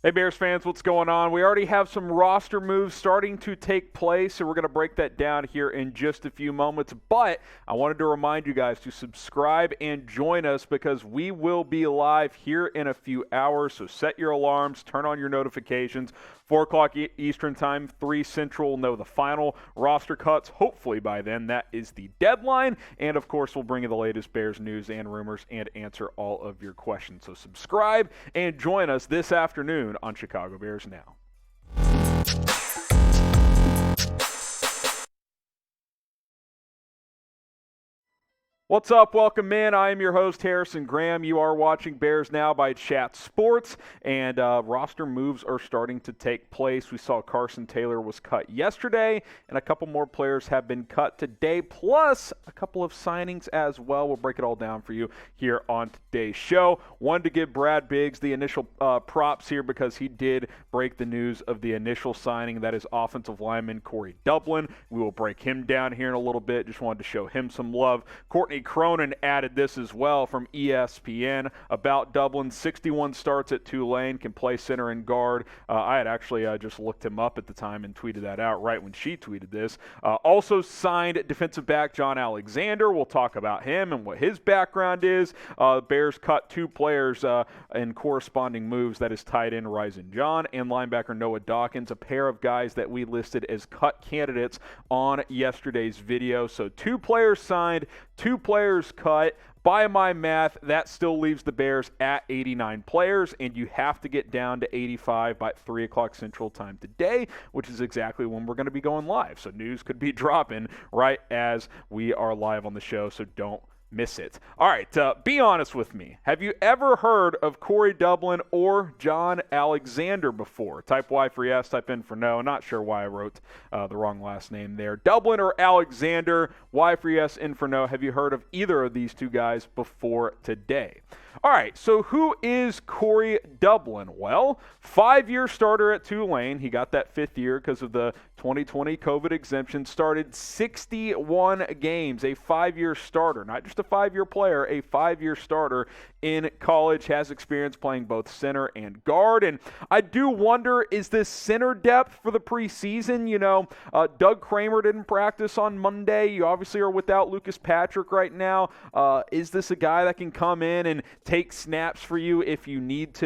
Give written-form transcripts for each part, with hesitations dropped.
Hey Bears fans, what's going on? We already have some roster moves starting to take place, so we're going to break that down here in just a few moments. But I wanted to remind you guys to subscribe and join us because we will be live here in a few hours. So set your alarms, turn on your notifications. 4 o'clock Eastern Time, 3 Central, we'll know the final roster cuts. Hopefully by then, that is the deadline. And of course, we'll bring you the latest Bears news and rumors and answer all of your questions. So subscribe and join us this afternoon on Chicago Bears Now. What's up? Welcome in. I am your host, Harrison Graham. You are watching Bears Now by Chat Sports, and roster moves are starting to take place. We saw Carson Taylor was cut yesterday, and a couple more players have been cut today, plus a couple of signings as well. We'll break it all down for you here on today's show. Wanted to give Brad Biggs the initial props here because he did break the news of the initial signing. That is offensive lineman Corey Dublin. We will break him down here in a little bit. Just wanted to show him some love. Courtney Cronin added this as well from ESPN about Dublin. 61 starts at Tulane, can play center and guard. I had actually just looked him up at the time and tweeted that out right when she tweeted this. Also signed defensive back Jon Alexander. We'll talk about him and what his background is. Bears cut 2 players in corresponding moves. That is tight end Rysen John and linebacker Noah Dawkins, a pair of guys that we listed as cut candidates on yesterday's video. So 2 players signed, 2 players cut. By my math, that still leaves the Bears at 89 players, and you have to get down to 85 by 3 o'clock Central Time today, which is exactly when we're going to be going live. So news could be dropping right as we are live on the show, so don't miss it. All right, be honest with me. Have you ever heard of Corey Dublin or Jon Alexander before? Type Y for yes, type in for no. Not sure why I wrote the wrong last name there. Dublin or Alexander, Y for yes, in for no. Have you heard of either of these two guys before today? All right, so who is Corey Dublin? Well, 5-year starter at Tulane. He got that 5th year because of the 2020 COVID exemption. Started 61 games, a 5-year starter. Not just a 5-year player, a 5-year starter in college. Has experience playing both center and guard. And I do wonder, is this center depth for the preseason? You know, Doug Kramer didn't practice on Monday. You obviously are without Lucas Patrick right now. Is this a guy that can come in and take snaps for you if you need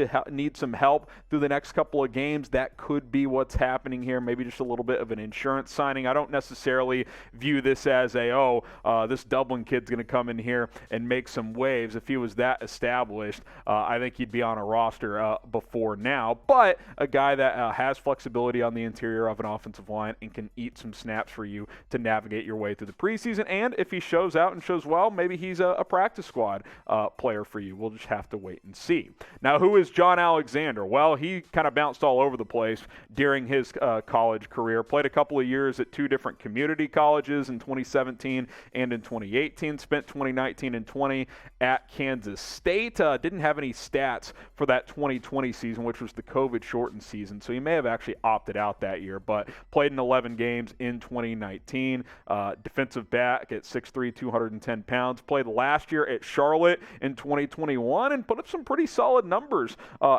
some help through the next couple of games? That could be what's happening here. Maybe just a little bit of an insurance signing. I don't necessarily view this as this Dublin kid's going to come in here and make some waves. If he was that established, I think he'd be on a roster before now. But a guy that has flexibility on the interior of an offensive line and can eat some snaps for you to navigate your way through the preseason. And if he shows out and shows well, maybe he's a practice squad player for you. We'll just have to wait and see. Now, who is Jon Alexander? Well, he kind of bounced all over the place during his college career. Played a couple of years at 2 different community colleges in 2017 and in 2018. Spent 2019 and 20 at Kansas State. Didn't have any stats for that 2020 season, which was the COVID-shortened season, so he may have actually opted out that year, but played in 11 games in 2019. Defensive back at 6'3", 210 pounds. Played last year at Charlotte in 2021 and put up some pretty solid numbers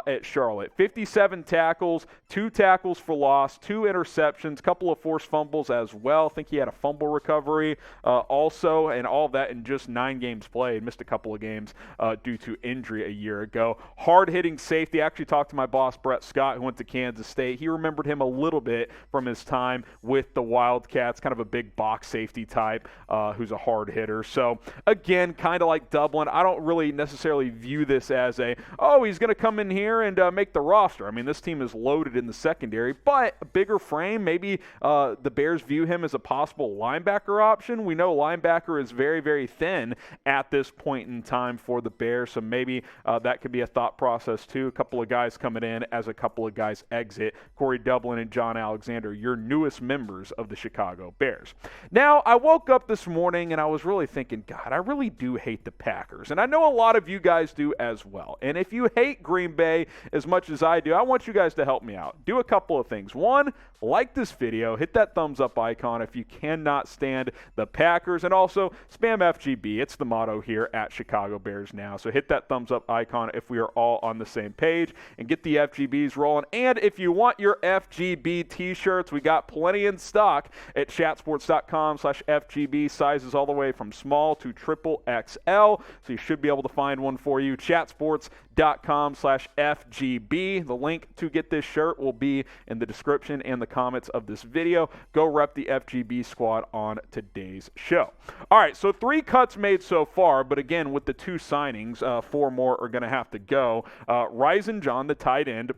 at Charlotte. 57 tackles, 2 tackles for loss, 2 interceptions, couple of forced fumbles as well. I think he had a fumble recovery also, and all of that in just 9 games played. Missed a couple of games due to injury a year ago. Hard-hitting safety. I actually talked to my boss, Brett Scott, who went to Kansas State. He remembered him a little bit from his time with the Wildcats, kind of a big box safety type who's a hard hitter. So, again, kind of like Dublin, I don't really necessarily view this as he's going to come in here and make the roster. I mean, this team is loaded in the secondary, but a bigger frame. Maybe the Bears view him as a possible linebacker option. We know linebacker is very, very thin at this point in time for the Bears, so maybe that could be a thought process too. A couple of guys coming in as a couple of guys exit. Corey Dublin and Jon Alexander, your newest members of the Chicago Bears. Now, I woke up this morning and I was really thinking, God, I really do hate the Packers. And I know a lot of you guys guys do as well. And if you hate Green Bay as much as I do, I want you guys to help me out. Do a couple of things. One, like this video, hit that thumbs up icon if you cannot stand the Packers, and also SPAM FGB. It's the motto here at Chicago Bears Now. So hit that thumbs up icon if we are all on the same page, and get the FGBs rolling. And if you want your FGB t-shirts, we got plenty in stock at chatsports.com/FGB, sizes all the way from small to triple XL. So you should be able to find one for you. chatsports.com/FGB. The link to get this shirt will be in the description and the comments of this video. Go rep the FGB squad on today's show. All right, so 3 cuts made so far, but again, with the 2 signings, 4 more are going to have to go. Rysen, John, the tight end,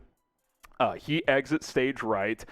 he exits stage right.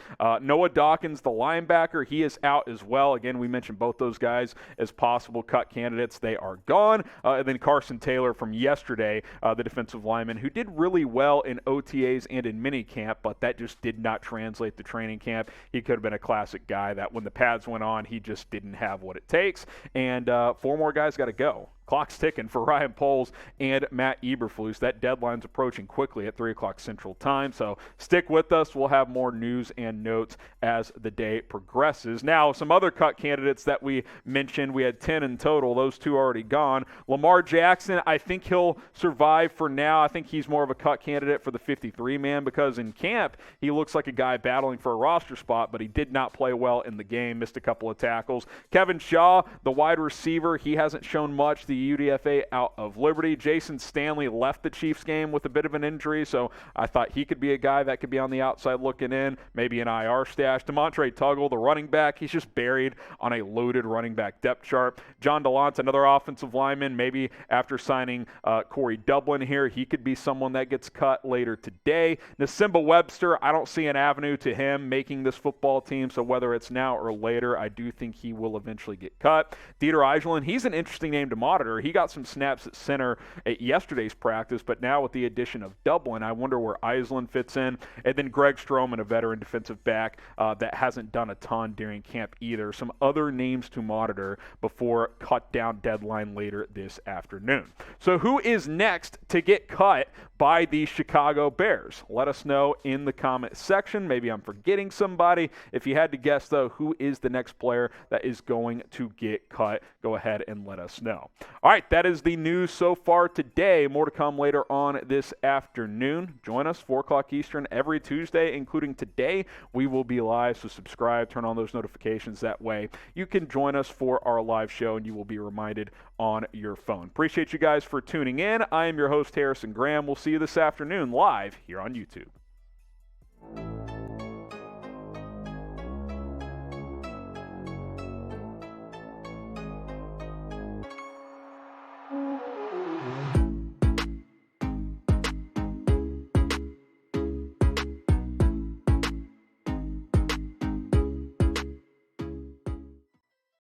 Noah Dawkins, the linebacker, he is out as well. Again, we mentioned both those guys as possible cut candidates. They are gone. And then Carson Taylor from yesterday, the defensive lineman, who did really well in OTAs and in minicamp, but that just did not translate to training camp. He could have been a classic guy that when the pads went on, he just didn't have what it takes. And 4 more guys got to go. Clock's ticking for Ryan Poles and Matt Eberflus. That deadline's approaching quickly at 3 o'clock Central Time, so stick with us. We'll have more news and notes as the day progresses. Now, some other cut candidates that we mentioned, we had 10 in total. Those 2 already gone. Lamar Jackson, I think he'll survive for now. I think he's more of a cut candidate for the 53-man because in camp, he looks like a guy battling for a roster spot, but he did not play well in the game, missed a couple of tackles. Kevin Shaw, the wide receiver, he hasn't shown much. The UDFA out of Liberty. Jason Stanley left the Chiefs game with a bit of an injury, so I thought he could be a guy that could be on the outside looking in, maybe an IR stash. Demontre Tuggle, the running back, he's just buried on a loaded running back depth chart. John DeLance, another offensive lineman, maybe after signing Corey Dublin here, he could be someone that gets cut later today. Nasimba Webster, I don't see an avenue to him making this football team, so whether it's now or later, I do think he will eventually get cut. Dieter Eiselen, he's an interesting name to monitor. He got some snaps at center at yesterday's practice, but now with the addition of Dublin, I wonder where Eiselen fits in. And then Greg Stroman, a veteran defensive back that hasn't done a ton during camp either. Some other names to monitor before cut down deadline later this afternoon. So who is next to get cut by the Chicago Bears? Let us know in the comment section. Maybe I'm forgetting somebody. If you had to guess, though, who is the next player that is going to get cut, go ahead and let us know. All right, that is the news so far today. More to come later on this afternoon. Join us 4 o'clock Eastern every Tuesday, including today. We will be live, so subscribe, turn on those notifications. That way you can join us for our live show, and you will be reminded on your phone. Appreciate you guys for tuning in. I am your host, Harrison Graham. We'll see you this afternoon live here on YouTube.